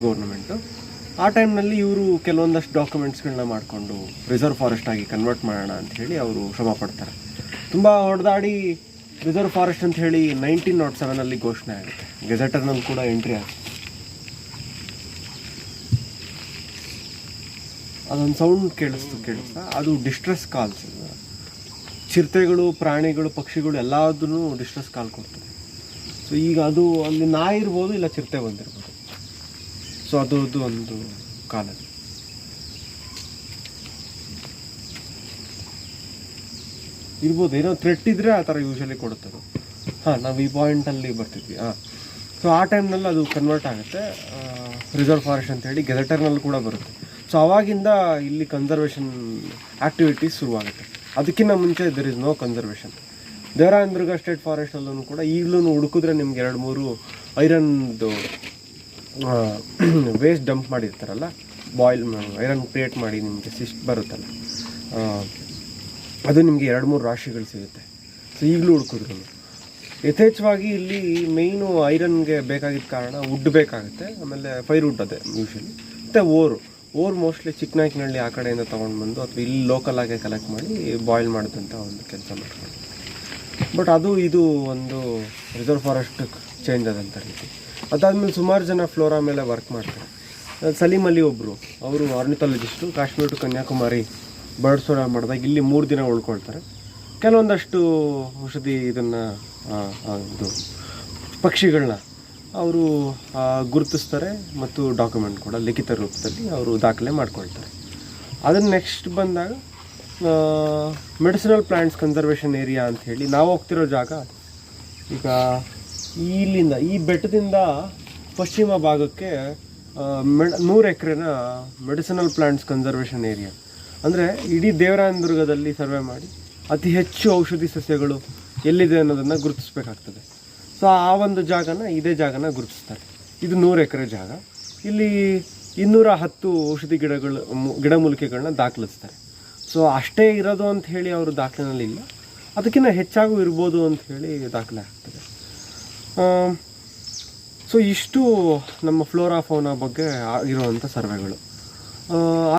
Government. ಆ ಟೈಮ್ನಲ್ಲಿ ಇವರು ಕೆಲವೊಂದಷ್ಟು ಡಾಕ್ಯುಮೆಂಟ್ಸ್ಗಳನ್ನ ಮಾಡಿಕೊಂಡು ರಿಸರ್ವ್ ಫಾರೆಸ್ಟ್ ಆಗಿ ಕನ್ವರ್ಟ್ ಮಾಡೋಣ ಅಂತ ಹೇಳಿ ಅವರು ಶ್ರಮ ಪಡ್ತಾರೆ. ತುಂಬ ಹೊಡೆದಾಡಿ ರಿಸರ್ವ್ ಫಾರೆಸ್ಟ್ ಅಂತ ಹೇಳಿ 1907 ಘೋಷಣೆ ಆಗುತ್ತೆ. ಗೆಜೆಟರ್ನಲ್ಲಿ ಕೂಡ ಎಂಟ್ರಿ ಆಗುತ್ತೆ. ಅದೊಂದು ಸೌಂಡ್ ಕೇಳಿಸ್ತಾ ಅದು ಡಿಸ್ಟ್ರೆಸ್ ಕಾಲ್ಸ್. ಚಿರತೆಗಳು, ಪ್ರಾಣಿಗಳು, ಪಕ್ಷಿಗಳು ಎಲ್ಲದೂ ಡಿಸ್ಟ್ರೆಸ್ ಕಾಲ್ ಕೊಡ್ತದೆ. ಸೊ ಈಗ ಅದು ಅಲ್ಲಿ ನಾಯಿ ಇರ್ಬೋದು, ಇಲ್ಲ ಚಿರತೆ ಬಂದಿರ್ಬೋದು. ಸೊ ಅದು ಒಂದು ಕಾಲ ಇರ್ಬೋದು. ಏನೋ ಥ್ರೆಟ್ ಇದ್ದರೆ ಆ ಥರ ಯೂಶಲಿ ಕೊಡುತ್ತದೆ. ನಾವು ಈ ಪಾಯಿಂಟಲ್ಲಿ ಬರ್ತಿದ್ವಿ. ಸೊ ಆ ಟೈಮ್ನಲ್ಲಿ ಅದು ಕನ್ವರ್ಟ್ ಆಗುತ್ತೆ ರಿಸರ್ವ್ ಫಾರೆಸ್ಟ್ ಅಂತ ಹೇಳಿ ಗೆಜೆಟರ್ನಲ್ಲಿ ಕೂಡ ಬರುತ್ತೆ. ಸೊ ಅವಾಗಿಂದ ಇಲ್ಲಿ ಕನ್ಸರ್ವೇಷನ್ ಆ್ಯಕ್ಟಿವಿಟೀಸ್ ಶುರುವಾಗುತ್ತೆ. ಅದಕ್ಕಿಂತ ಮುಂಚೆ there is no conservation. Devarayanadurga state ಫಾರೆಸ್ಟಲ್ಲೂ ಕೂಡ ಈಗಲೂ ಹುಡುಕಿದ್ರೆ ನಿಮ್ಗೆ 2-3 ಐರನ್ದು ವೇಸ್ಟ್ ಡಂಪ್ ಮಾಡಿರ್ತಾರಲ್ಲ, ಬಾಯ್ಲ್ ಐರನ್ ಕ್ರಿಯೇಟ್ ಮಾಡಿ ನಿಮಗೆ ಸಿಸ್ಟ್ ಬರುತ್ತಲ್ಲ, ಅದು ನಿಮಗೆ 2-3 ರಾಶಿಗಳು ಸಿಗುತ್ತೆ. ಸೊ ಈಗಲೂ ಹುಡುಕಿದ್ರು ಯಥೇಚ್ಛವಾಗಿ ಇಲ್ಲಿ ಮೇಯ್ನು ಐರನ್ಗೆ ಬೇಕಾಗಿದ್ದ ಕಾರಣ ವುಡ್ ಬೇಕಾಗುತ್ತೆ. ಆಮೇಲೆ ಫೈರ್ ವುಡ್ ಅದೇ ಯೂಶಲಿ, ಮತ್ತು ಓರ್ ಮೋಸ್ಟ್ಲಿ ಚಿಕ್ಕನಾಯ್ಕನಹಳ್ಳಿ ಆ ಕಡೆಯಿಂದ ತೊಗೊಂಡು ಬಂದು ಅಥವಾ ಇಲ್ಲಿ ಲೋಕಲಾಗೆ ಕಲೆಕ್ಟ್ ಮಾಡಿ ಬಾಯ್ಲ್ ಮಾಡಿದಂಥ ಒಂದು ಕೆಲಸ ಮಾಡ್ಕೊಂಡು. ಬಟ್ ಇದು ಒಂದು ರಿಸರ್ವ್ ಫಾರೆಸ್ಟ್ ಚೇಂಜ್ ಆದಂಥ ರೀತಿ. ಅದಾದಮೇಲೆ ಸುಮಾರು ಜನ ಫ್ಲೋರಾ ಮೇಲೆ ವರ್ಕ್ ಮಾಡ್ತಾರೆ. ಸಲೀಮ್ ಅಲಿ ಒಬ್ಬರು, ಅವರು ಆರ್ನಿಥಾಲಜಿಸ್ಟು. ಕಾಶ್ಮೀರ ಟು ಕನ್ಯಾಕುಮಾರಿ ಬರ್ಡ್ಸ್ ಮಾಡಿದಾಗ ಇಲ್ಲಿ 3 ದಿನ ಉಳ್ಕೊಳ್ತಾರೆ. ಕೆಲವೊಂದಷ್ಟು ಔಷಧಿ ಇದನ್ನು ಇದು ಪಕ್ಷಿಗಳನ್ನ ಅವರು ಗುರುತಿಸ್ತಾರೆ ಮತ್ತು ಡಾಕ್ಯುಮೆಂಟ್ ಕೂಡ ಲಿಖಿತ ರೂಪದಲ್ಲಿ ಅವರು ದಾಖಲೆ ಮಾಡ್ಕೊಳ್ತಾರೆ. ಅದನ್ನು ನೆಕ್ಸ್ಟ್ ಬಂದಾಗ ಮೆಡಿಸಿನಲ್ ಪ್ಲ್ಯಾಂಟ್ಸ್ ಕನ್ಸರ್ವೇಷನ್ ಏರಿಯಾ ಅಂತ ಹೇಳಿ ನಾವು ಹೋಗ್ತಿರೋ ಜಾಗ. ಈಗ ಇಲ್ಲಿಂದ ಈ ಬೆಟ್ಟದಿಂದ ಪಶ್ಚಿಮ ಭಾಗಕ್ಕೆ 100 ಎಕರೆನ ಮೆಡಿಸಿನಲ್ ಪ್ಲ್ಯಾಂಟ್ಸ್ ಕನ್ಸರ್ವೇಷನ್ ಏರಿಯಾ, ಅಂದರೆ ಇಡೀ ದೇವರಾಯನದುರ್ಗದಲ್ಲಿ ಸರ್ವೆ ಮಾಡಿ ಅತಿ ಹೆಚ್ಚು ಔಷಧಿ ಸಸ್ಯಗಳು ಎಲ್ಲಿದೆ ಅನ್ನೋದನ್ನು ಗುರುತಿಸ್ಬೇಕಾಗ್ತದೆ. ಸೊ ಆ ಒಂದು ಇದೇ ಜಾಗನ ಗುರುತಿಸ್ತಾರೆ. ಇದು 100 ಎಕರೆ ಜಾಗ. ಇಲ್ಲಿ 210 ಔಷಧಿ ಗಿಡಮೂಲಿಕೆಗಳನ್ನ ದಾಖಲಿಸ್ತಾರೆ. ಸೊ ಅಷ್ಟೇ ಇರೋದು ಅಂತ ಹೇಳಿ ಅವರು ದಾಖಲೆನಲ್ಲಿ ಇಲ್ಲ, ಅದಕ್ಕಿಂತ ಹೆಚ್ಚಾಗೂ ಇರ್ಬೋದು ಅಂತ ಹೇಳಿ ದಾಖಲೆ ಆಗ್ತದೆ. ಸೊ ಇಷ್ಟು ನಮ್ಮ ಫ್ಲೋರಾ ಫೌನಾ ಬಗ್ಗೆ ಇರುವಂಥ ಸರ್ವೆಗಳು.